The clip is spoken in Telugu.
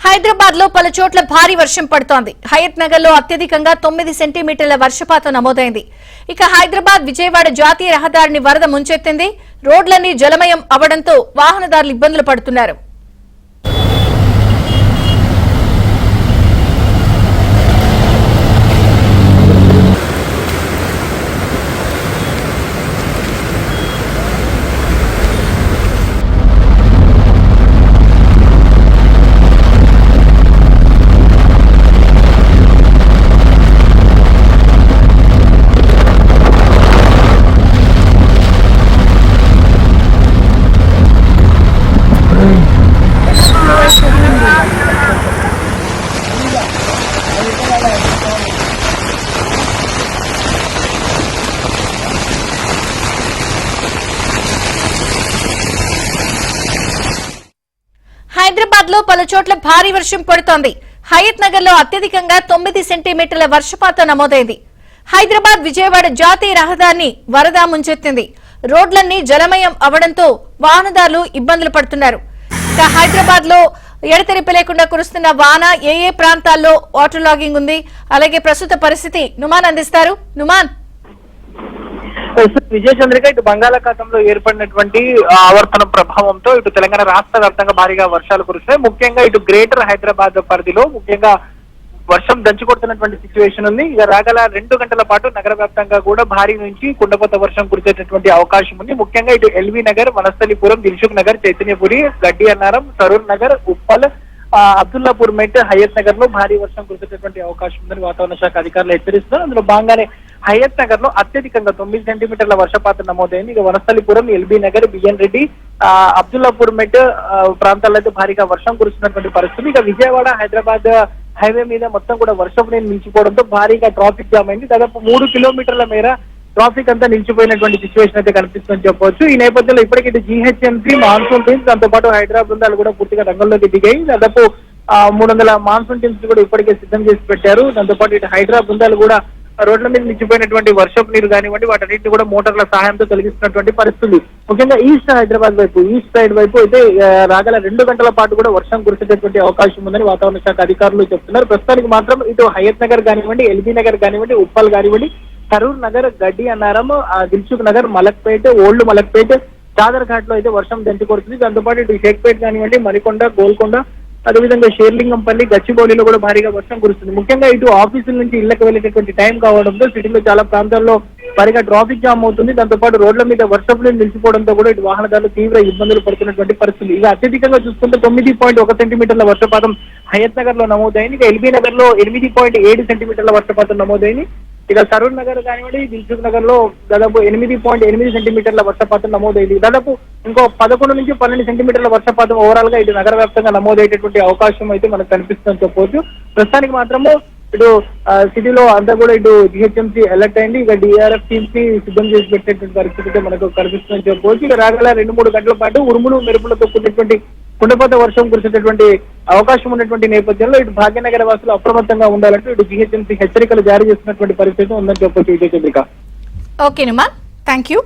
హైదరాబాద్ లో పలు చోట్ల భారీ వర్షం పడుతోంది. హయత్ నగర్ లో అత్యధికంగా 9 సెంటీమీటర్ల వర్షపాతం నమోదైంది. ఇక హైదరాబాద్ విజయవాడ జాతీయ రహదారిని వరద ముంచెత్తింది. రోడ్లన్నీ జలమయం అవడంతో వాహనదారులు ఇబ్బందులు పడుతున్నారు. హైదరాబాద్ లో పలు చోట్ల భారీ వర్షం పడుతోంది. హయత్ నగర్ లో అత్యధికంగా 9 సెంటీమీటర్ల వర్షపాతం నమోదైంది. హైదరాబాద్ విజయవాడ జాతీయ రహదారిని వరద ముంచెత్తింది. రోడ్లన్నీ జలమయం అవడంతో వాహనదారులు ఇబ్బందులు పడుతున్నారు. ఇక హైదరాబాద్ లో ఎడతెరిపి లేకుండా కురుస్తున్న వాన ఏ ప్రాంతాల్లో వాటర్ లాగింగ్ ఉంది, అలాగే ప్రస్తుత పరిస్థితి నుమాన్ అందిస్తారు. నుమాన్, విజయచంద్రిక ఇటు బంగాళాఖాతంలో ఏర్పడినటువంటి ఆవర్తనం ప్రభావంతో ఇటు తెలంగాణ రాష్ట్ర వ్యాప్తంగా భారీగా వర్షాలు కురుస్తాయి. ముఖ్యంగా ఇటు గ్రేటర్ హైదరాబాద్ పరిధిలో ముఖ్యంగా వర్షం దంచుకొడుతున్నటువంటి సిచ్యువేషన్ ఉంది. ఇక రాగల 2 గంటల పాటు నగర వ్యాప్తంగా కూడా భారీ నుంచి కుండపోత వర్షం కురిసేటటువంటి అవకాశం ఉంది. ముఖ్యంగా ఇటు ఎల్బీ నగర్, వనస్థలిపురం, దిల్సుఖ్ నగర్, చైతన్యపురి, గడ్డి అన్నారం, సరూర్ నగర్, ఉప్పల్, అబ్దుల్లాపూర్ మెట్, హయత్ నగర్ లో భారీ వర్షం కురిసేటటువంటి అవకాశం ఉందని వాతావరణ శాఖ అధికారులు హెచ్చరిస్తున్నారు. అందులో భాగంగానే హయత్ నగర్ లో అత్యధికంగా 9 సెంటీమీటర్ల వర్షపాతం నమోదైంది. ఇక వనస్థలిపురం, ఎల్బీ నగర్, బిఎన్ రెడ్డి, అబ్దుల్లాపూర్ మెట్ ప్రాంతాల్లో అయితే భారీగా వర్షం కురుస్తున్నటువంటి పరిస్థితి. ఇక విజయవాడ హైదరాబాద్ హైవే మీద మొత్తం కూడా వర్షం నీరు నిలిచిపోవడంతో భారీగా ట్రాఫిక్ జామ్ అయింది. దాదాపు 3 కిలోమీటర్ల మేర ట్రాఫిక్ అంతా నిలిచిపోయినటువంటి సిచ్యువేషన్ అయితే కనిపిస్తుందని చెప్పవచ్చు. ఈ నేపథ్యంలో ఇప్పటికీ జీహెచ్ఎంసీ, మాన్సూన్ టీమ్స్, దాంతో పాటు హైదరాబాద్ బృందాలు కూడా పూర్తిగా రంగంలోకి దిగాయి. దాదాపు 300 మాన్సూన్ టీమ్స్ కూడా ఇప్పటికే సిద్ధం చేసి పెట్టారు. దాంతో పాటు ఇటు హైదరాబాద్ బృందాలు కూడా రోడ్ల మీద నిలిచిపోయినటువంటి వర్షపు నీరు కానివ్వండి, వాటన్నింటిని కూడా మోటార్ల సహాయంతో తొలగిస్తున్నటువంటి పరిస్థితి. ముఖ్యంగా ఈస్ట్ హైదరాబాద్ వైపు, ఈస్ట్ సైడ్ వైపు అయితే రాగల 2 గంటల పాటు కూడా వర్షం కురిసేటటువంటి అవకాశం ఉందని వాతావరణ శాఖ అధికారులు చెప్తున్నారు. ప్రస్తుతానికి మాత్రం ఇటు హయత్ నగర్ కానివ్వండి, ఎల్బీ నగర్ కానివ్వండి, ఉప్పల్ కానివ్వండి, సరూర్ నగర్, గడ్డి అన్నారం, దిల్సుఖ్ నగర్, మలక్పేట్, ఓల్డ్ మలక్పేట్, చాదర్ ఘాట్ లో అయితే వర్షం దంచి కొడుతుంది. దాంతోపాటు ఇటు షేక్పేట్ కానివ్వండి, మరికొండ, గోల్కొండ, అదేవిధంగా షేర్లింగంపల్లి, గచ్చిబౌలిలో కూడా భారీగా వర్షం కురుస్తుంది. ముఖ్యంగా ఇటు ఆఫీసుల నుంచి ఇళ్లకు వెళ్ళేటటువంటి టైం కావడంతో సిటీలో చాలా ప్రాంతాల్లో భారీగా ట్రాఫిక్ జామ్ అవుతుంది. దాంతోపాటు రోడ్ల మీద వర్షపు నీరు నిలిచిపోవడంతో కూడా ఇటు వాహనదారులు తీవ్ర ఇబ్బందులు పడుతున్నటువంటి పరిస్థితి. ఇక అత్యధికంగా చూసుకుంటే 9.1 సెంటీమీటర్ల వర్షపాతం హయత్ నగర్ లో నమోదైంది. ఇక ఎల్బీ నగర్ లో 8.7 సెంటీమీటర్ల వర్షపాతం నమోదైంది. ఇక సరూర్ నగర్ కానివ్వండి, దిల్సుఖ్ నగర్ లో దాదాపు 8.8 సెంటీమీటర్ల వర్షపాతం నమోదైంది. దాదాపు ఇంకో 11 నుంచి 12 సెంటీమీటర్ల వర్షపాతం ఓవరాల్ గా ఇటు నగర వ్యాప్తంగా నమోదయ్యేటటువంటి అవకాశం అయితే మనకు కనిపిస్తుందని చెప్పవచ్చు. ప్రస్తుతానికి మాత్రము ఇటు సిటీలో అంతా కూడా ఇటు జిహెచ్ఎంసీ అలర్ట్ అయింది. ఇక డిఆర్ఎఫ్ టీమ్స్ ని సిద్ధం చేసి పెట్టేటువంటి పరిస్థితి అయితే మనకు కనిపిస్తుందని చెప్పవచ్చు. ఇక రాగల 2-3 గంటల పాటు ఉరుములు మెరుపులతో కూడినటువంటి కుండపోత వర్షం కురిసేటటువంటి అవకాశం ఉన్నటువంటి నేపథ్యంలో ఇటు భాగ్యనగర వాసులు అప్రమత్తంగా ఉండాలంటూ ఇటు జీహెచ్ఎంసీ హెచ్చరికలు జారీ చేస్తున్నటువంటి పరిస్థితి ఉందని చెప్పొచ్చు. విజయచంద్రిక. ఓకే నుమాన్, థ్యాంక్ యూ.